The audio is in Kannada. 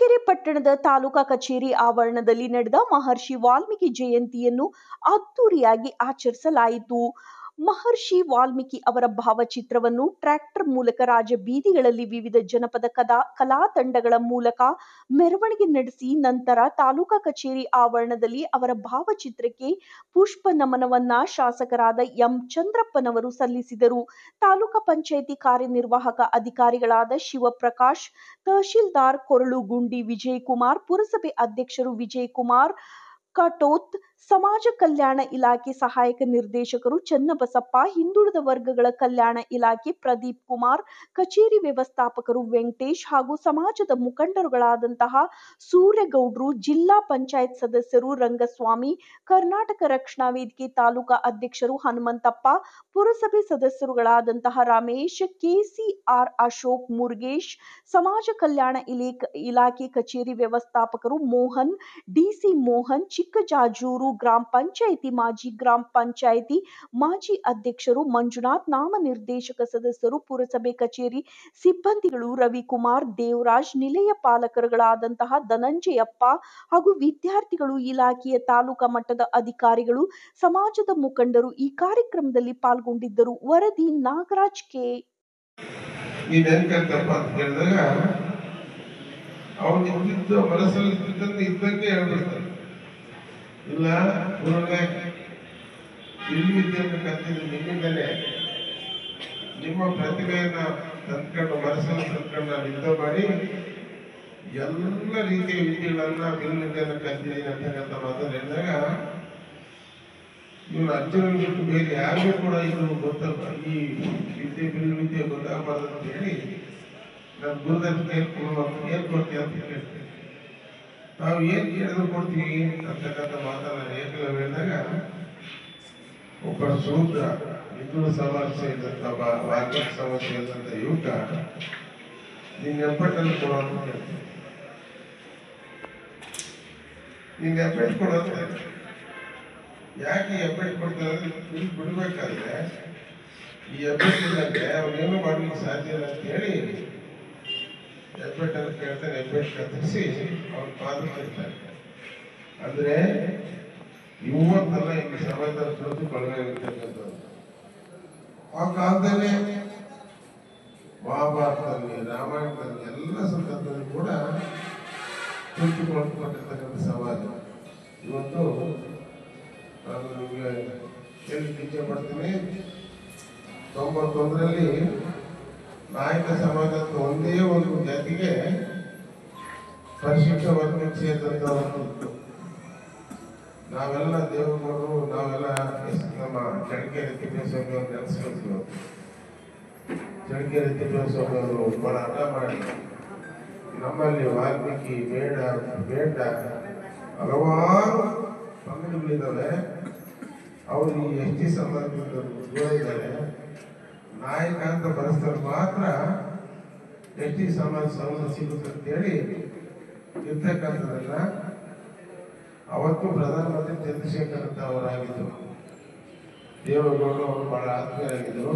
ಚಳ್ಳಕೆರೆ ಪಟ್ಟಣದ ತಾಲೂಕಾ ಕಚೇರಿ ಆವರಣದಲ್ಲಿ ನಡೆದ ಮಹರ್ಷಿ ವಾಲ್ಮೀಕಿ ಜಯಂತಿಯನ್ನು ಅದ್ದೂರಿಯಾಗಿ ಆಚರಿಸಲಾಯಿತು. ಮಹರ್ಷಿ ವಾಲ್ಮೀಕಿ ಅವರ ಭಾವಚಿತ್ರವನ್ನು ಟ್ರ್ಯಾಕ್ಟರ್ ಮೂಲಕ ರಾಜ ಬೀದಿಗಳಲ್ಲಿ ವಿವಿಧ ಜನಪದ ಕಲಾ ತಂಡಗಳ ಮೂಲಕ ಮೆರವಣಿಗೆ ನಡೆಸಿ ನಂತರ ತಾಲೂಕಾ ಕಚೇರಿ ಆವರಣದಲ್ಲಿ ಅವರ ಭಾವಚಿತ್ರಕ್ಕೆ ಪುಷ್ಪ ನಮನವನ್ನ ಶಾಸಕರಾದ ಎಂ ಚಂದ್ರಪ್ಪನವರು ಸಲ್ಲಿಸಿದರು. ತಾಲೂಕಾ ಪಂಚಾಯಿತಿ ಕಾರ್ಯನಿರ್ವಾಹಕ ಅಧಿಕಾರಿಗಳಾದ ಶಿವಪ್ರಕಾಶ್, ತಹಶೀಲ್ದಾರ್ ಕೊರಳುಗುಂಡಿ ವಿಜಯಕುಮಾರ್, ಪುರಸಭೆ ಅಧ್ಯಕ್ಷರು ವಿಜಯಕುಮಾರ್ ಕಟೋತ್, ಸಮಾಜ ಕಲ್ಯಾಣ ಇಲಾಖೆ ಸಹಾಯಕ ನಿರ್ದೇಶಕರು ಚನ್ನಬಸಪ್ಪ, ಹಿಂದುಳಿದ ವರ್ಗಗಳ ಕಲ್ಯಾಣ ಇಲಾಖೆ ಪ್ರದೀಪ್ ಕುಮಾರ್, ಕಚೇರಿ ವ್ಯವಸ್ಥಾಪಕರು ವೆಂಕಟೇಶ್ ಹಾಗೂ ಸಮಾಜದ ಮುಖಂಡರುಗಳಾದಂತಹ ಸೂರ್ಯಗೌಡ್ರು, ಜಿಲ್ಲಾ ಪಂಚಾಯತ್ ಸದಸ್ಯರು ರಂಗಸ್ವಾಮಿ, ಕರ್ನಾಟಕ ರಕ್ಷಣಾ ವೇದಿಕೆ ತಾಲೂಕಾ ಅಧ್ಯಕ್ಷರು ಹನುಮಂತಪ್ಪ, ಪುರಸಭೆ ಸದಸ್ಯರುಗಳಾದಂತಹ ರಮೇಶ್, ಕೆಸಿಆರ್ ಅಶೋಕ್, ಮುರುಗೇಶ್, ಸಮಾಜ ಕಲ್ಯಾಣ ಇಲಾಖೆ ಕಚೇರಿ ವ್ಯವಸ್ಥಾಪಕರು ಮೋಹನ್, ಡಿಸಿ ಮೋಹನ್, ಚಿಕ್ಕಜಾಜೂರು ಗ್ರಾಮ ಪಂಚಾಯಿತಿ ಮಾಜಿ ಅಧ್ಯಕ್ಷರು ಮಂಜುನಾಥ್, ನಾಮನಿರ್ದೇಶಕ ಸದಸ್ಯರು, ಪುರಸಭೆ ಕಚೇರಿ ಸಿಬ್ಬಂದಿಗಳು ರವಿಕುಮಾರ್, ದೇವರಾಜ್, ನಿಲಯ ಪಾಲಕರುಗಳಾದಂತಹ ಧನಂಜಯಪ್ಪ ಹಾಗೂ ವಿದ್ಯಾರ್ಥಿಗಳು, ಇಲಾಖೆಯ ತಾಲೂಕಾ ಮಟ್ಟದ ಅಧಿಕಾರಿಗಳು, ಸಮಾಜದ ಮುಖಂಡರು ಈ ಕಾರ್ಯಕ್ರಮದಲ್ಲಿ ಪಾಲ್ಗೊಂಡಿದ್ದರು. ವರದಿ ನಾಗರಾಜ್ ಕೆ. ಇಲ್ಲ ನಿಮ್ಮಿಂದಲೇ ನಿಮ್ಮ ಪ್ರತಿಭೆಯನ್ನ ತಂದ್ಕೊಂಡು ಮನಸ್ಸನ್ನು ತಂದ್ಕೊಂಡು ನಾನು ಯುದ್ಧ ಮಾಡಿ ಎಲ್ಲ ರೀತಿಯ ವಿದ್ಯೆಗಳನ್ನ ಬಿಲ್ವಿದ್ಯೆಯನ್ನು ಕಲ್ತಿದ್ದೀನಿ ಅಂತಕ್ಕಂಥ ಮಾತನ್ನು ಹೇಳಿದಾಗ ಇವರು ಅರ್ಜುನ ಬಿಟ್ಟು ಬೇರೆ ಯಾರಿಗೂ ಕೂಡ ಇದು ಗೊತ್ತಲ್ಲ, ಈ ವಿದ್ಯೆ ಗೊತ್ತಾಗಬಾರ್ದು ಅಂತ ಹೇಳಿ ನಾನು ಗುರುದಕ್ಷಿಣೆ ಏನ್ ಕೊಡ್ತೀವಿ ಅಂತ ಕೇಳ್ತೀನಿ. ನಾವು ಏನ್ ಕೇಳಿದ್ರು ಕೊಡ್ತೀವಿ ಅಂತಕ್ಕಂಥ ಮಾತನ್ನ ಏಕಲವ್ಯ ಹೇಳಿದಾಗ ಒಬ್ಬ ಶೂದ್ರ ಹಿಂದೂ ಸಮಸ್ಯೆ ಇದ್ದಂತ ವಾಲ್ಮೀಕಿ ಸಮಸ್ಯೆ ಇದ್ದಂತ ಯುವಕ ನಿನ್ನ ಎಪ್ಪಟ್ಟನ್ನು ಕೊಡೋದು ಹೇಳ್ತೀನಿ. ನಿನ್ನ ಎಪ್ಪಟ್ಟು ಕೊಡೋದು ಯಾಕೆ ಎಪ್ಪಟ್ಟು ಕೊಡ್ತಾರೆ ಬಿಡ್ಬೇಕಾದ್ರೆ ಈ ಎಪ್ಪಟ್ಟಿಲ್ಲಂತೆ ಅವನೇನು ಮಾಡ್ಲಿಕ್ಕೆ ಸಾಧ್ಯ ಇಲ್ಲ ಅಂತ ಹೇಳಿ ಎಪ್ಪಟ್ಟನ್ನು ಕೇಳ್ತಾನೆ. ಎಪ್ಪಟ್ಟು ಕತ್ತರಿಸಿ ಅವ್ರ ಪಾದ ಕೇಳ್ತಾನೆ. ಅಂದ್ರೆ ಇವತ್ತಲ್ಲ ಈ ಸಮಾಜದ ಕುರಿತು ಕೊಳಗಾಗಿರ್ತಕ್ಕಂಥದ್ದು. ಆ ಕಾಲದಲ್ಲಿ ಮಹಾಭಾರತದಲ್ಲಿ, ರಾಮಾಯಣದಲ್ಲಿ ಎಲ್ಲ ಸಂದರ್ಭದಲ್ಲಿ ಕೂಡ ಕುರಿತುಕೊಳ್ತಕ್ಕಂಥ ಸಮಾಜ. ಇವತ್ತು ನಾನು ನಿಮಗೆ ಹೇಳಲಿಕ್ಕೆ ಇಚ್ಛೆ ಪಡ್ತೀನಿ, 91ರಲ್ಲಿ ನಾಯಕ ಸಮಾಜದ ಒಂದೇ ಒಂದು ಜಾತಿಗೆ ಪರಿಶಿಷ್ಟ ವರ್ಗಕ್ಕೆ ಸೇರಿದಂತ ನಾವೆಲ್ಲ ದೇವರುಗಳು, ನಾವೆಲ್ಲ ನಮ್ಮ ಚಳ್ಳಕೆರೆ ತಿಪ್ಪೇಸ್ವಾಮಿ ಅವರು ನೆನೆಸ್ಕೊಳ್ತೀವಿ. ಚಳ್ಳಕೆರೆ ತಿಪ್ಪೇಸ್ವಾಮಿ ಅವರು ಹೋರಾಟ ಮಾಡಿ ನಮ್ಮಲ್ಲಿ ವಾಲ್ಮೀಕಿ ಬೇಡ ಹಲವಾರು ಪಂಗಡಗಳಿದ್ದಾವೆ. ಅವರು ಈ ಎಸ್.ಟಿ ಸಮಾಜದಿಂದ ದೂರ ಇದ್ದಾರೆ. ನಾಯಕ ಅಂತ ಬರೆಸ್ತಾರೆ ಮಾತ್ರ ಎಸ್.ಟಿ ಸಮಾಜ ಸೌಲಭ್ಯ ಸಿಗುತ್ತೆ ಅಂತೇಳಿ ಇರ್ತಕ್ಕಂಥದ್ದನ್ನ ಅವತ್ತು ಪ್ರಧಾನಮಂತ್ರಿ ಚಂದ್ರಶೇಖರ್ ಅಂತ ಅವರಾಗಿದ್ದರು. ದೇವೇಗೌಡರು ಅವರು ಬಹಳ ಆತ್ಮೀಯರಾಗಿದ್ದರು.